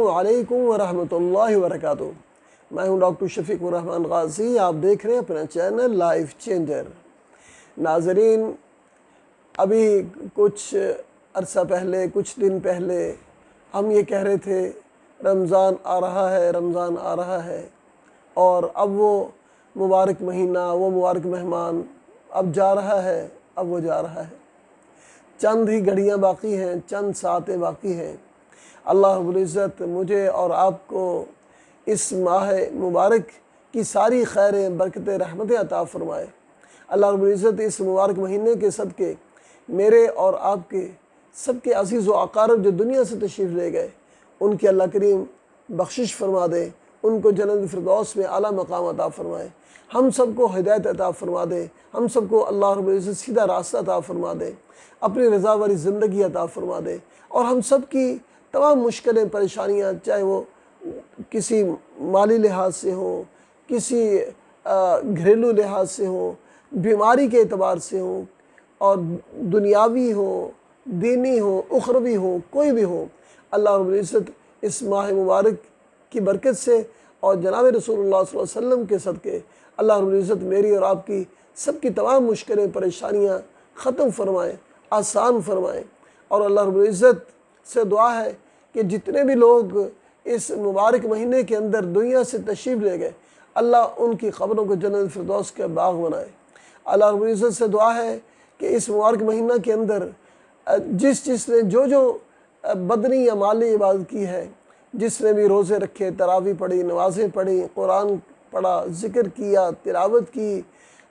علیکم ورحمۃ اللہ وبرکاتہ۔ میں ہوں ڈاکٹر شفیق الرحمان غازی، آپ دیکھ رہے ہیں اپنا چینل لائف چینجر۔ ناظرین، ابھی کچھ عرصہ پہلے، کچھ دن پہلے ہم یہ کہہ رہے تھے رمضان آ رہا ہے، رمضان آ رہا ہے، اور اب وہ مبارک مہینہ، وہ مبارک مہمان اب جا رہا ہے، اب وہ جا رہا ہے۔ چند ہی گھڑیاں باقی ہیں، چند ساعتیں باقی ہیں۔ اللہ رب العزت مجھے اور آپ کو اس ماہ مبارک کی ساری خیریں، برکتیں، رحمتیں عطا فرمائے۔ اللہ رب العزت اس مبارک مہینے کے صدقے میرے اور آپ کے سب کے عزیز و اقارب جو دنیا سے تشریف لے گئے، ان کی اللہ کریم بخشش فرما دے، ان کو جنت الفردوس میں اعلیٰ مقام عطا فرمائے، ہم سب کو ہدایت عطا فرما دے، ہم سب کو اللہ رب العزت سیدھا راستہ عطا فرما دے، اپنی رضا والی زندگی عطا فرما دے، اور ہم سب کی تمام مشکلیں، پریشانیاں، چاہے وہ کسی مالی لحاظ سے ہوں، کسی گھریلو لحاظ سے ہوں، بیماری کے اعتبار سے ہوں، اور دنیاوی ہوں، دینی ہوں، اخروی ہوں، کوئی بھی ہوں، اللہ رب العزت اس ماہ مبارک کی برکت سے اور جناب رسول اللہ صلی اللہ علیہ وسلم کے صدقے اللہ رب العزت میری اور آپ کی سب کی تمام مشکلیں، پریشانیاں ختم فرمائیں، آسان فرمائیں۔ اور اللہ رب العزت سے دعا ہے کہ جتنے بھی لوگ اس مبارک مہینے کے اندر دنیا سے تشریف لے گئے، اللہ ان کی قبروں کو جنت الفردوس کے باغ بنائے۔ اللہ رب العزت سے دعا ہے کہ اس مبارک مہینہ کے اندر جس نے جو بدنی یا مالی عبادت کی ہے، جس نے بھی روزے رکھے، تراویح پڑھی، نمازیں پڑھی، قرآن پڑھا، ذکر کیا، تلاوت کی،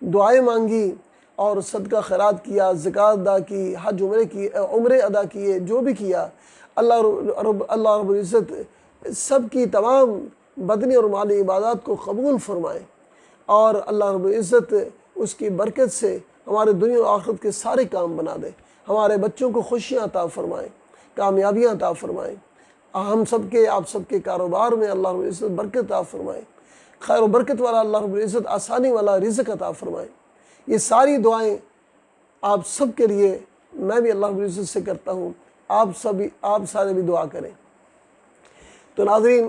دعائیں مانگی اور صدقہ خیرات کیا، زکوٰۃ ادا کی، حج عمرے ادا کیے، جو بھی کیا، اللہ رب العزت سب کی تمام بدنی اور مالی عبادات کو قبول فرمائے، اور اللہ رب العزت اس کی برکت سے ہمارے دنیا و آخرت کے سارے کام بنا دے، ہمارے بچوں کو خوشیاں عطا فرمائے، کامیابیاں عطا فرمائے، ہم سب کے، آپ سب کے کاروبار میں اللہ رب العزت برکت عطا فرمائے، خیر و برکت والا اللہ رب العزت آسانی والا رزق عطا فرمائے۔ یہ ساری دعائیں آپ سب کے لیے میں بھی اللہ رب العزت سے کرتا ہوں، آپ سارے بھی دعا کریں۔ تو ناظرین،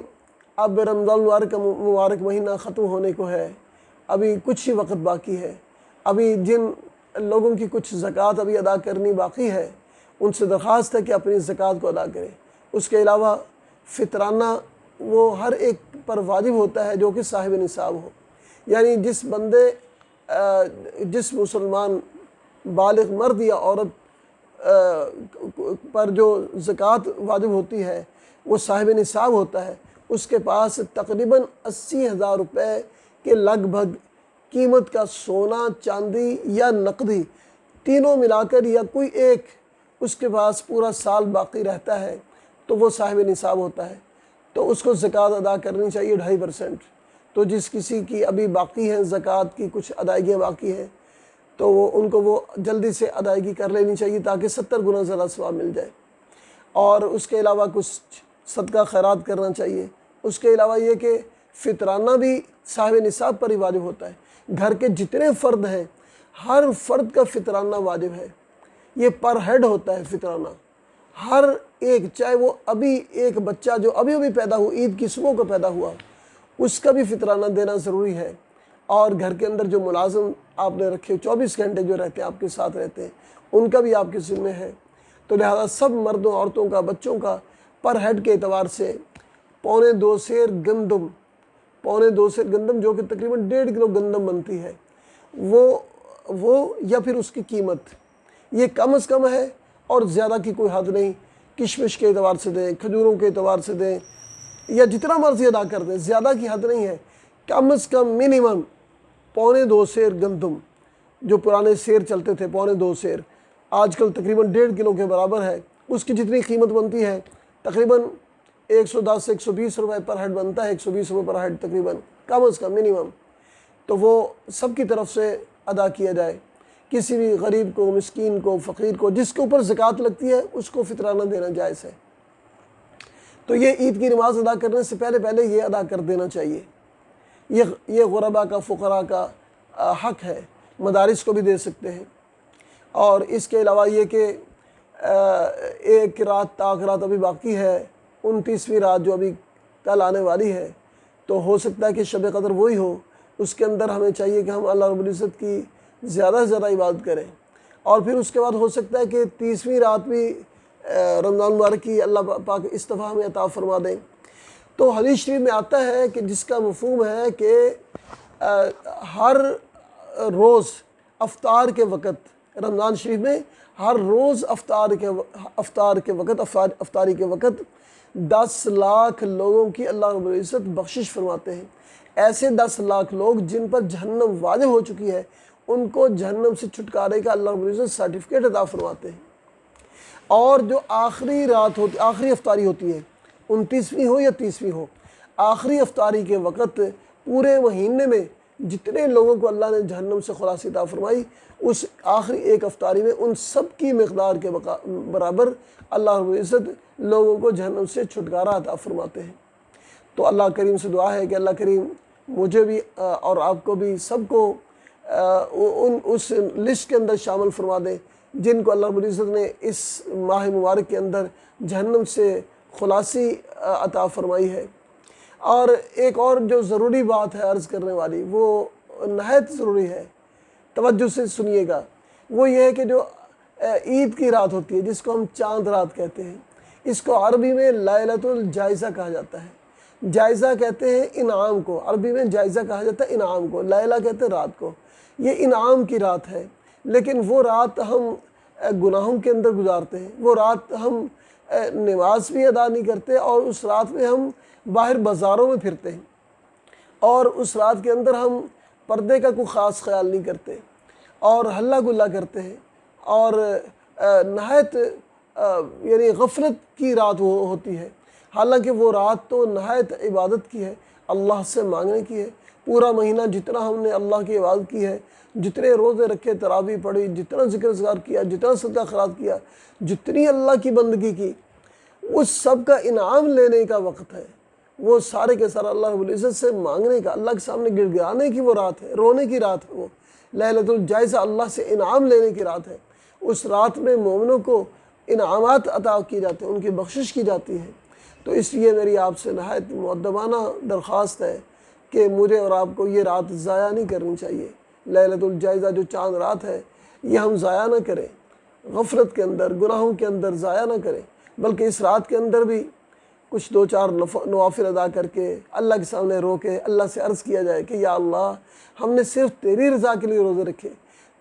اب رمضان مبارک مہینہ ختم ہونے کو ہے، ابھی کچھ ہی وقت باقی ہے۔ ابھی جن لوگوں کی کچھ زکوٰۃ ابھی ادا کرنی باقی ہے، ان سے درخواست ہے کہ اپنی زکوٰۃ کو ادا کریں۔ اس کے علاوہ فطرانہ وہ ہر ایک پر واجب ہوتا ہے جو کہ صاحب نصاب ہو، یعنی جس مسلمان بالغ مرد یا عورت پر جو زکوٰۃ واجب ہوتی ہے وہ صاحب نصاب ہوتا ہے، اس کے پاس تقریباً 80,000 روپے کے لگ بھگ قیمت کا سونا، چاندی یا نقدی تینوں ملا کر یا کوئی ایک اس کے پاس پورا سال باقی رہتا ہے تو وہ صاحب نصاب ہوتا ہے، تو اس کو زکوٰۃ ادا کرنی چاہیے 2.5%۔ تو جس کسی کی ابھی باقی ہے زکوٰۃ کی کچھ ادائیگیاں باقی ہیں تو ان کو وہ جلدی سے ادائیگی کر لینی چاہیے تاکہ 70 گنا زیادہ ثواب مل جائے، اور اس کے علاوہ کچھ صدقہ خیرات کرنا چاہیے۔ اس کے علاوہ یہ کہ فطرانہ بھی صاحب نصاب پر ہی واجب ہوتا ہے۔ گھر کے جتنے فرد ہیں ہر فرد کا فطرانہ واجب ہے، یہ پر ہیڈ ہوتا ہے فطرانہ، ہر ایک، چاہے وہ ابھی ایک بچہ جو ابھی پیدا ہو، عید کی صبح کو پیدا ہوا، اس کا بھی فطرانہ دینا ضروری ہے، اور گھر کے اندر جو ملازم آپ نے رکھے 24 گھنٹے جو رہتے ہیں آپ کے ساتھ رہتے ہیں، ان کا بھی آپ کے ذمہ ہے۔ تو لہذا سب مردوں، عورتوں کا، بچوں کا پر ہیڈ کے اعتبار سے 2.25 سیر گندم، 2.25 سیر گندم جو کہ تقریباً 1.5 کلو گندم بنتی ہے، وہ یا پھر اس کی قیمت، یہ کم از کم ہے، اور زیادہ کی کوئی حد نہیں۔ کشمش کے اعتبار سے دیں، کھجوروں کے اعتبار سے دیں، یا جتنا مرضی ادا کر دیں، زیادہ کی حد نہیں ہے۔ کم از کم منیمم 2.25 سیر گندم، جو پرانے سیر چلتے تھے 2.25 سیر، آج کل تقریباً 1.5 کلو کے برابر ہے، اس کی جتنی قیمت بنتی ہے تقریباً 110 سے 120 روپے پر ہیڈ بنتا ہے، 120 روپے پر ہیڈ تقریباً، کم از کم منیمم، تو وہ سب کی طرف سے ادا کیا جائے۔ کسی بھی غریب کو، مسکین کو، فقیر کو، جس کے اوپر زکوٰۃ لگتی ہے اس کو فطرانہ دینا جائز ہے۔ تو یہ عید کی نماز ادا کرنے سے پہلے یہ ادا کر دینا چاہیے۔ یہ غربا کا، فقراء کا حق ہے، مدارس کو بھی دے سکتے ہیں۔ اور اس کے علاوہ یہ کہ ایک رات تاک رات ابھی باقی ہے 29ویں رات جو ابھی کل آنے والی ہے، تو ہو سکتا ہے کہ شب قدر وہی ہو۔ اس کے اندر ہمیں چاہیے کہ ہم اللہ رب العزت کی زیادہ سے زیادہ عبادت کریں، اور پھر اس کے بعد ہو سکتا ہے کہ 30ویں رات بھی رمضان مبارک کی اللہ پاک اس دفعہ ہمیں عطا فرما دیں۔ تو حدیث شریف میں آتا ہے کہ جس کا مفہوم ہے کہ ہر روز افطار کے وقت، رمضان شریف میں ہر روز افطاری کے وقت 10 لاکھ لوگوں کی اللہ رب العزت بخشش فرماتے ہیں۔ ایسے 10 لاکھ لوگ جن پر جہنم واجب ہو چکی ہے، ان کو جہنم سے چھٹکارے کا اللہ رب العزت سرٹیفکیٹ عطا فرماتے ہیں۔ اور جو آخری افطاری ہوتی ہے، 29ویں ہو یا 30ویں ہو، آخری افطاری کے وقت پورے مہینے میں جتنے لوگوں کو اللہ نے جہنم سے خلاصی عطا فرمائی، اس آخری ایک افطاری میں ان سب کی مقدار کے برابر اللہ رب العزت لوگوں کو جہنم سے چھٹکارا عطا فرماتے ہیں۔ تو اللہ کریم سے دعا ہے کہ اللہ کریم مجھے بھی اور آپ کو بھی سب کو اس لسٹ کے اندر شامل فرما دے جن کو اللہ رب العزت نے اس ماہ مبارک کے اندر جہنم سے خلاصی عطا فرمائی ہے۔ اور ایک اور جو ضروری بات ہے عرض کرنے والی، وہ نہایت ضروری ہے، توجہ سے سنیے گا۔ وہ یہ ہے کہ جو عید کی رات ہوتی ہے، جس کو ہم چاند رات کہتے ہیں، اس کو عربی میں لیلۃ الجائزہ کہا جاتا ہے۔ جائزہ کہتے ہیں انعام کو، عربی میں جائزہ کہا جاتا ہے انعام کو، لیلہ کہتے ہیں رات کو۔ یہ انعام کی رات ہے، لیکن وہ رات ہم گناہوں کے اندر گزارتے ہیں، وہ رات ہم نماز بھی ادا نہیں کرتے، اور اس رات میں ہم باہر بازاروں میں پھرتے ہیں، اور اس رات کے اندر ہم پردے کا کوئی خاص خیال نہیں کرتے، اور ہلہ گلا کرتے ہیں، اور نہایت یعنی غفلت کی رات وہ ہوتی ہے۔ حالانکہ وہ رات تو نہایت عبادت کی ہے، اللہ سے مانگنے کی ہے۔ پورا مہینہ جتنا ہم نے اللہ کی عبادت کی ہے، جتنے روزے رکھے، تراویح پڑھی، جتنا ذکر اذکار کیا، جتنا صدقہ خیرات کیا، جتنی اللہ کی بندگی کی، اس سب کا انعام لینے کا وقت ہے۔ وہ سارے کے سارا اللہ رب العزت سے مانگنے کا، اللہ کے سامنے گڑ گڑانے کی وہ رات ہے، رونے کی رات ہے۔ وہ لیلۃ الجائزہ اللہ سے انعام لینے کی رات ہے۔ اس رات میں مومنوں کو انعامات عطا کیے جاتے ہیں، ان کی بخشش کی جاتی ہے۔ تو اس لیے میری آپ سے نہایت مؤدبانہ درخواست ہے کہ مجھے اور آپ کو یہ رات ضائع نہیں کرنی چاہیے۔ لیلۃ الجائزہ جو چاند رات ہے، یہ ہم ضائع نہ کریں، غفلت کے اندر، گناہوں کے اندر ضائع نہ کریں، بلکہ اس رات کے اندر بھی کچھ 2-4 نوافل ادا کر کے اللہ کے سامنے رو کے اللہ سے عرض کیا جائے کہ یا اللہ، ہم نے صرف تیری رضا کے لیے روزے رکھے،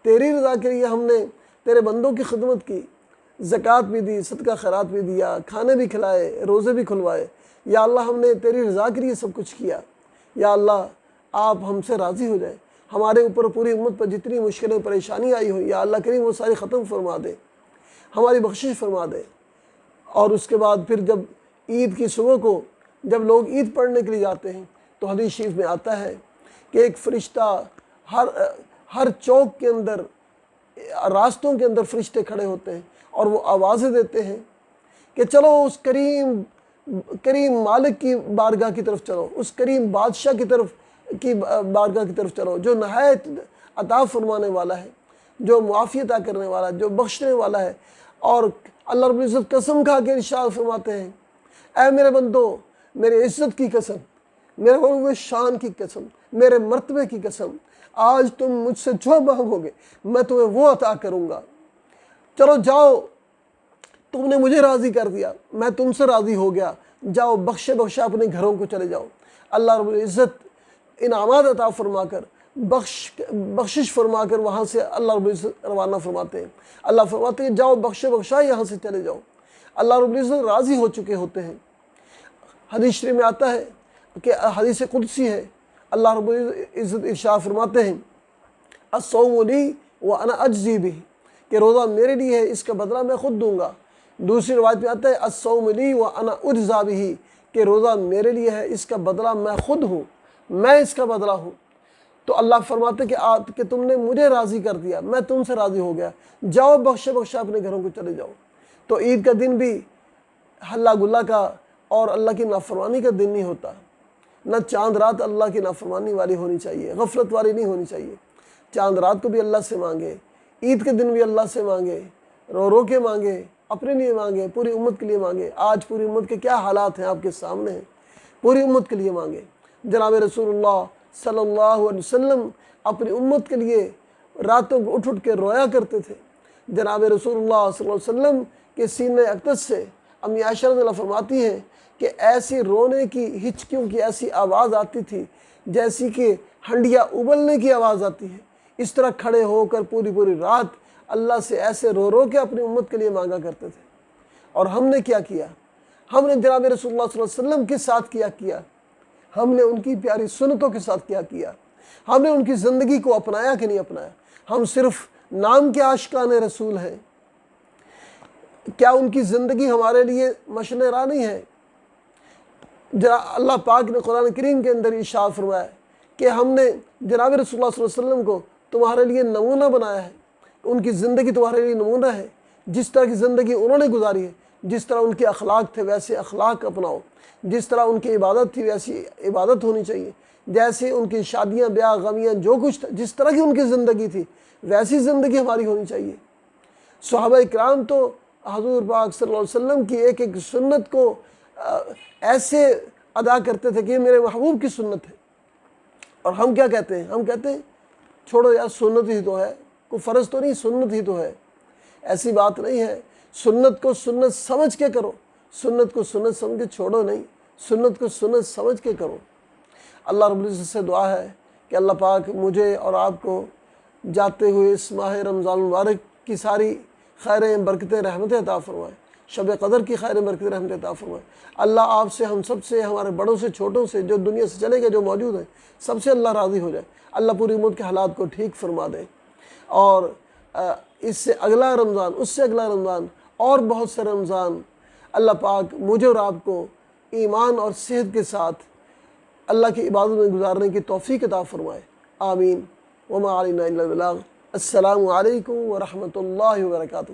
تیری رضا کے لیے ہم نے تیرے بندوں کی خدمت کی، زکوٰۃ بھی دی، صدقہ خیرات بھی دیا، کھانے بھی کھلائے، روزے بھی کھلوائے۔ یا اللہ، ہم نے تیری رضا کے لیے سب کچھ کیا۔ یا اللہ، آپ ہم سے راضی ہو جائیں، ہمارے اوپر پوری امت پر جتنی مشکلیں پریشانی آئی ہوئی، یا اللہ کریم وہ ساری ختم فرما دے، ہماری بخشش فرما دے۔ اور اس کے بعد پھر جب عید کی صبح کو جب لوگ عید پڑھنے کے لیے جاتے ہیں، تو حدیث شریف میں آتا ہے کہ ایک فرشتہ ہر چوک کے اندر، راستوں کے اندر فرشتے کھڑے ہوتے ہیں، اور وہ آوازیں دیتے ہیں کہ چلو اس کریم مالک کی بارگاہ کی طرف چلو، اس کریم بادشاہ کی بارگاہ کی طرف چلو، جو نہایت عطا فرمانے والا ہے، جو معافی عطا کرنے والا ہے، جو بخشنے والا ہے۔ اور اللہ رب العزت قسم کھا کے ارشاد فرماتے ہیں، اے میرے بندو، میرے عزت کی قسم، میرے ہوئے شان کی قسم، میرے مرتبے کی قسم، آج تم مجھ سے جو مانگو گے میں تمہیں وہ عطا کروں گا۔ چلو جاؤ، تم نے مجھے راضی کر دیا، میں تم سے راضی ہو گیا، جاؤ بخشے اپنے گھروں کو چلے جاؤ۔ اللہ رب العزت انعامات عطا فرما کر، بخشش فرما کر وہاں سے اللہ رب العزت روانہ فرماتے ہیں۔ اللہ فرماتے ہیں جاؤ بخشا یہاں سے چلے جاؤ۔ اللہ رب العزت راضی ہو چکے ہوتے ہیں۔ حدیث شریف میں آتا ہے کہ حدیث قدسی ہے، اللہ رب العزت ارشاد فرماتے ہیں الصوم لی وانا اجزی بہ، کہ روزہ میرے لیے ہے، اس کا بدلہ میں خود دوں گا۔ دوسری روایت میں آتا ہے الصوم لی وانا اجزی بہ، کہ روزہ میرے لیے ہے، اس کا بدلہ میں خود ہوں، میں اس کا بدلہ ہوں۔ تو اللہ فرماتے کہ تم نے مجھے راضی کر دیا، میں تم سے راضی ہو گیا، جاؤ بخشا اپنے گھروں کو چلے جاؤ۔ تو عید کا دن بھی ہلا گلا کا اور اللہ کی نافرمانی کا دن نہیں ہوتا، نہ چاند رات اللہ کی نافرمانی والی ہونی چاہیے، غفلت والی نہیں ہونی چاہیے۔ چاند رات کو بھی اللہ سے مانگے، عید کے دن بھی اللہ سے مانگے، رو کے مانگے، اپنے لیے مانگیں، پوری امت کے لیے مانگیں۔ آج پوری امت کے کیا حالات ہیں آپ کے سامنے ہیں، پوری امت کے لیے مانگیں۔ جناب رسول اللہ صلی اللہ علیہ وسلم اپنی امت کے لیے راتوں کو اٹھ کے رویا کرتے تھے۔ جناب رسول اللہ صلی اللہ علیہ وسلم کے سینہ اقدس سے امی عائشہ رضی اللہ فرماتی ہیں کہ ایسی رونے کی، ہچکیوں کی ایسی آواز آتی تھی جیسی کہ ہنڈیا ابلنے کی آواز آتی ہے۔ اس طرح کھڑے ہو کر پوری رات اللہ سے ایسے رو رو کے اپنی امت کے لیے مانگا کرتے تھے۔ اور ہم نے کیا کیا؟ ہم نے جناب رسول اللہ صلی اللہ علیہ وسلم کے ساتھ کیا ہم نے ان کی پیاری سنتوں کے ساتھ کیا ہم نے ان کی زندگی کو اپنایا کہ نہیں اپنایا؟ ہم صرف نام کے عاشقان رسول ہیں، کیا ان کی زندگی ہمارے لیے مشن راہ نہیں ہے؟ اللہ پاک نے قرآن کریم کے اندر ارشاد فرمایا کہ ہم نے جناب رسول اللہ صلی اللہ علیہ وسلم کو تمہارے لیے نمونہ بنایا ہے، ان کی زندگی تمہارے لیے نمونہ ہے۔ جس طرح کی زندگی انہوں نے گزاری ہے، جس طرح ان کے اخلاق تھے ویسے اخلاق اپناؤ، جس طرح ان کی عبادت تھی ویسی عبادت ہونی چاہیے، جیسے ان کی شادیاں بیاہ غمیاں جو کچھ تھا، جس طرح کی ان کی زندگی تھی ویسی زندگی ہماری ہونی چاہیے۔ صحابہ اکرام تو حضور پاک صلی اللہ علیہ وسلم کی ایک سنت کو ایسے ادا کرتے تھے کہ یہ میرے محبوب کی سنت ہے۔ اور ہم کیا کہتے ہیں؟ ہم کہتے ہیں چھوڑو یار، سنت ہی تو ہے، کوئی فرض تو نہیں، سنت ہی تو ہے۔ ایسی بات نہیں ہے، سنت کو سنت سمجھ کے کرو، سنت کو سنت سمجھ کے چھوڑو نہیں، سنت کو سنت سمجھ کے کرو۔ اللہ رب العزت سے دعا ہے کہ اللہ پاک مجھے اور آپ کو جاتے ہوئے اس ماہ رمضان المبارک کی ساری خیریں برکتیں رحمتیں عطا فرمائے، شب قدر کی خیریں برکتیں رحمتیں عطا فرمائے۔ اللہ آپ سے، ہم سب سے، ہمارے بڑوں سے چھوٹوں سے، جو دنیا سے چلے گئے جو موجود ہیں، سب سے اللہ راضی ہو جائے۔ اللہ پوری امت کے حالات کو ٹھیک فرما دے، اور اس سے اگلا رمضان، اس سے اگلا رمضان اور بہت سے رمضان اللہ پاک مجھے اور آپ کو ایمان اور صحت کے ساتھ اللہ کی عبادت میں گزارنے کی توفیق عطا فرمائے۔ آمین۔ وما علینا الا البلاغ۔ السلام علیکم ورحمۃ اللہ وبرکاتہ۔